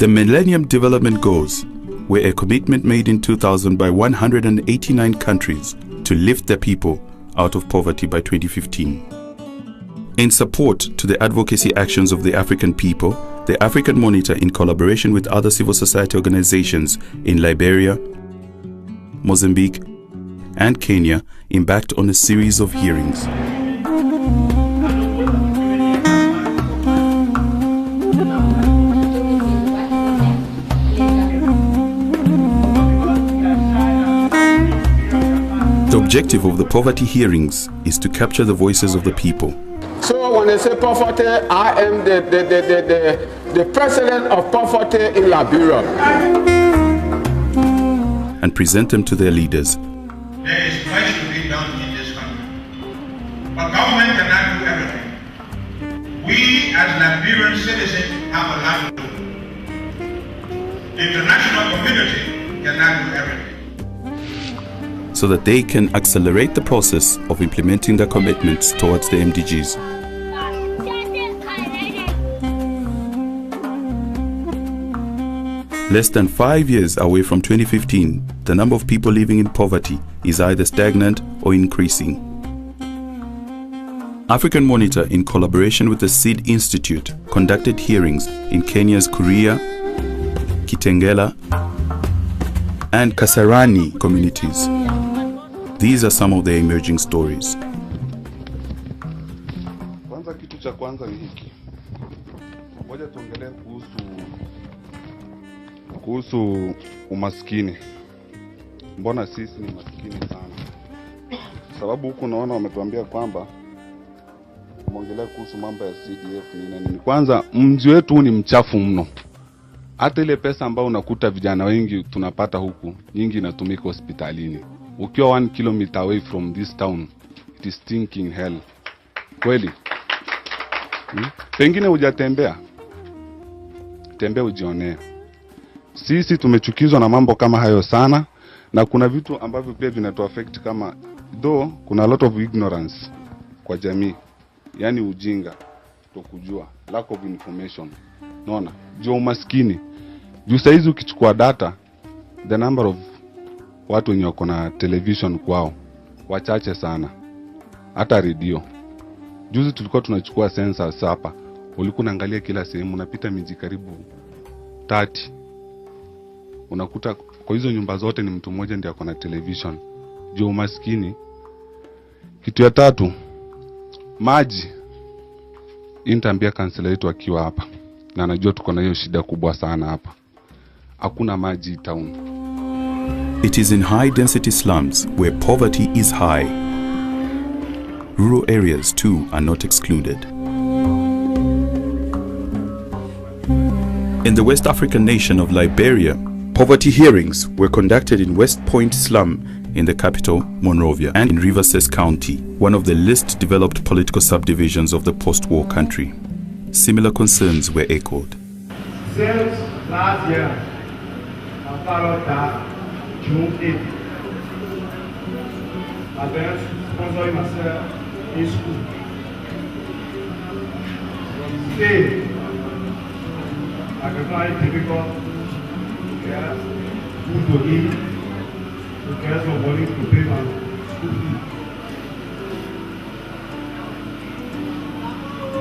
The Millennium Development Goals were a commitment made in 2000 by 189 countries to lift their people out of poverty by 2015. In support to the advocacy actions of the African people, the African Monitor, in collaboration with other civil society organizations in Liberia, Mozambique, and Kenya, embarked on a series of hearings. The objective of the poverty hearings is to capture the voices of the people. So when they say poverty, I am the president of poverty in Liberia. And present them to their leaders. There is much to be done in this country. But government cannot do everything. We as Liberian citizens have a lot to do. The international community cannot do everything. So that they can accelerate the process of implementing their commitments towards the MDGs. Less than 5 years away from 2015, the number of people living in poverty is either stagnant or increasing. African Monitor, in collaboration with the Seed Institute, conducted hearings in Kenya's Kuria, Kitengela, and Kasarani communities. These are some of the emerging stories. Kwanza kitu cha kwanza ni hiki. Ngoja tuongelee kuhusu umaskini. Mbona sisi ni maskini sana? Sababu huku naona wametuambia kwamba muongelea kuhusu mambo ya CDF ni nini. Kwanza mji wetu ni mchafu mno. Hata ile pesa ambayo unakuta vijana wengi tunapata huku, nyingi inatumika hospitalini. Ukiwa 1 kilometer away from this town, it is stinking hell. Kweli? Pengine hujatembea. Tembea ujionee. Sisi tumechukizwa na mambo kama hayo sana, na kuna vitu ambavyo pia vinatuaffect kama kuna a lot of ignorance kwa jamii. Yani ujinga, kutokujua, lack of information. Naona, juu umaskini. Juu saizi ukichukua data, the number of watu wenye wako na television kwao wachache sana. Hata radio. Juzi tulikuwa tunachukua census hapa. Ulikuwa unaangalia kila sehemu, unapita miji karibu 30. Unakuta kwa hizo nyumba zote ni mtu mmoja ndiye ako na television. Juu umaskini. Kitu ya tatu, maji. Nitaambia kansela yetu akiwa hapa. Na najua tuko na hiyo shida kubwa sana hapa. Hakuna maji town. It is in high-density slums where poverty is high. Rural areas too are not excluded. In the West African nation of Liberia, poverty hearings were conducted in West Point slum in the capital, Monrovia, and in Rivers County, one of the least developed political subdivisions of the post-war country. Similar concerns were echoed. Since last year, my father died June 8th. My parents sponsored myself in school. Today, I can find it difficult to get food to eat, to get some money to pay my school fees.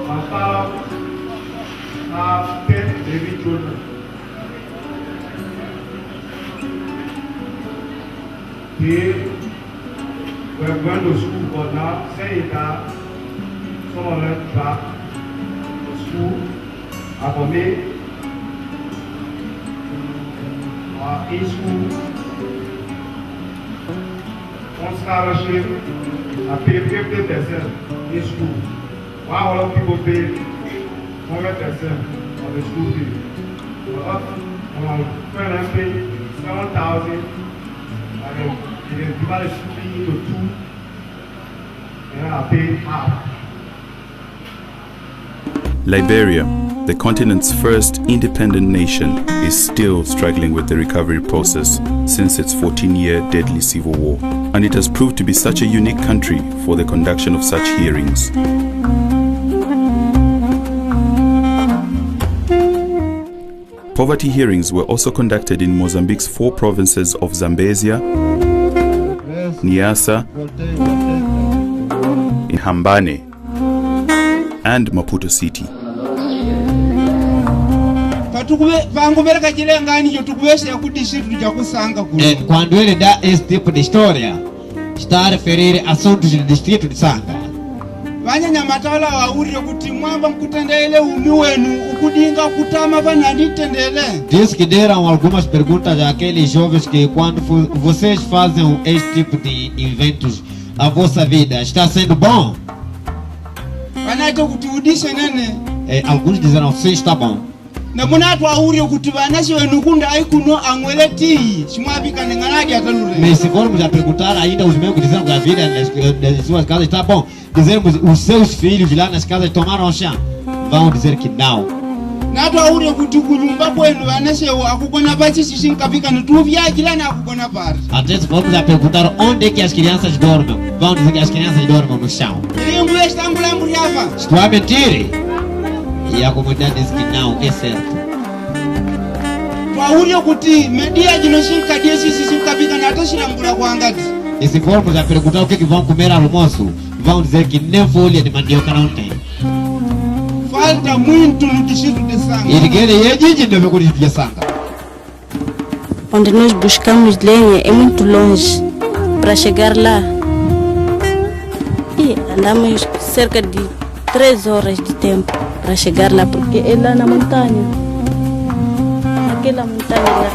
My father have 10 baby children. They were going to school, but now saying that some of them back to school. And for me, in school, on scholarship, I pay 50% in school. While other people pay 100% of the school fee. My friend I paid 7,000, and then they divide the school fee into 2, and I paid half. Liberia, the continent's first independent nation, is still struggling with the recovery process since its 14-year deadly civil war, and it has proved to be such a unique country for the conduction of such hearings. poverty hearings were also conducted in Mozambique's 4 provinces of Zambezia, Niassa, Inhambane, and Maputo City. Quando ele dá esse tipo de história, está a referir a assuntos do distrito de Sanga. Diz que deram algumas perguntas àqueles jovens que quando vocês fazem esse tipo de eventos, a vossa vida está sendo bom? Alguns disseram sim, está bom. Mas se formos a perguntar ainda os meus que disseram que a vida nas suas casas está bom, dizermos os seus filhos lá nas casas tomaram chá, vão dizer que não. Até se formos a perguntar onde é que as crianças dormem, vão dizer que as crianças dormem no chão. Estou a mentir? E a comunidade diz que não, é certo. E se formos a perguntar o que vão comer ao almoço, vão dizer que nem folha de mandioca não tem. Falta muito no distrito de Sanga. Onde nós buscamos lenha é muito longe para chegar lá. E andamos cerca de 3 horas de tempo para chegar lá, porque é lá na montanha. Aquela montanha lá.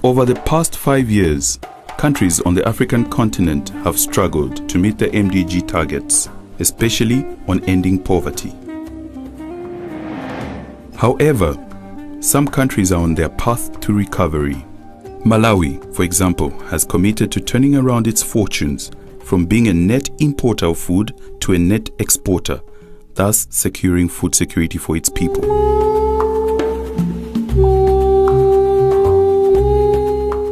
Over the past 5 years, countries on the African continent have struggled to meet the MDG targets, especially on ending poverty. However, some countries are on their path to recovery. Malawi, for example, has committed to turning around its fortunes from being a net importer of food to a net exporter, thus securing food security for its people.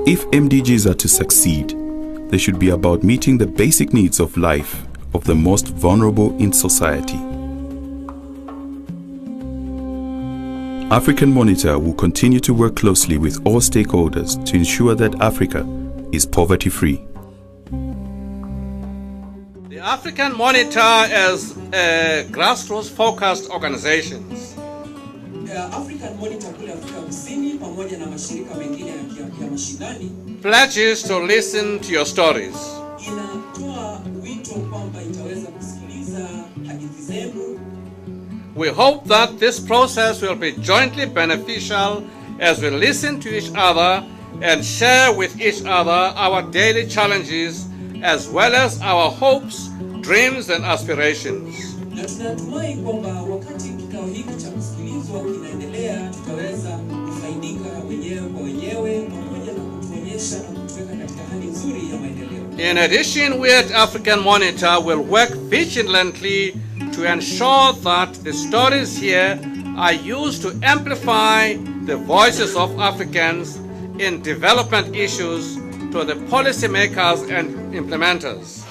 If MDGs are to succeed, they should be about meeting the basic needs of life of the most vulnerable in society. African Monitor will continue to work closely with all stakeholders to ensure that Africa is poverty-free. The African Monitor is a grassroots-focused organization. African Monitor kule Afrika Kusini pamoja na mashirika mengine ya mashinani pledges to listen to your stories. Inatoa wito kwamba itaweza kusikiliza hadithi zenu. We hope that this process will be jointly beneficial as we listen to each other and share with each other our daily challenges as well as our hopes, dreams and aspirations. Na tunatumai kwamba wakati kikao hiki cha kusikilizwa kinaendelea, tutaweza kufaidika wenyewe kwa wenyewe pamoja na kutuonyesha na kutuweka katika hali nzuri ya maendeleo. In addition, we at African Monitor will work vigilantly to ensure that the stories here are used to amplify the voices of Africans in development issues to the policymakers and implementers.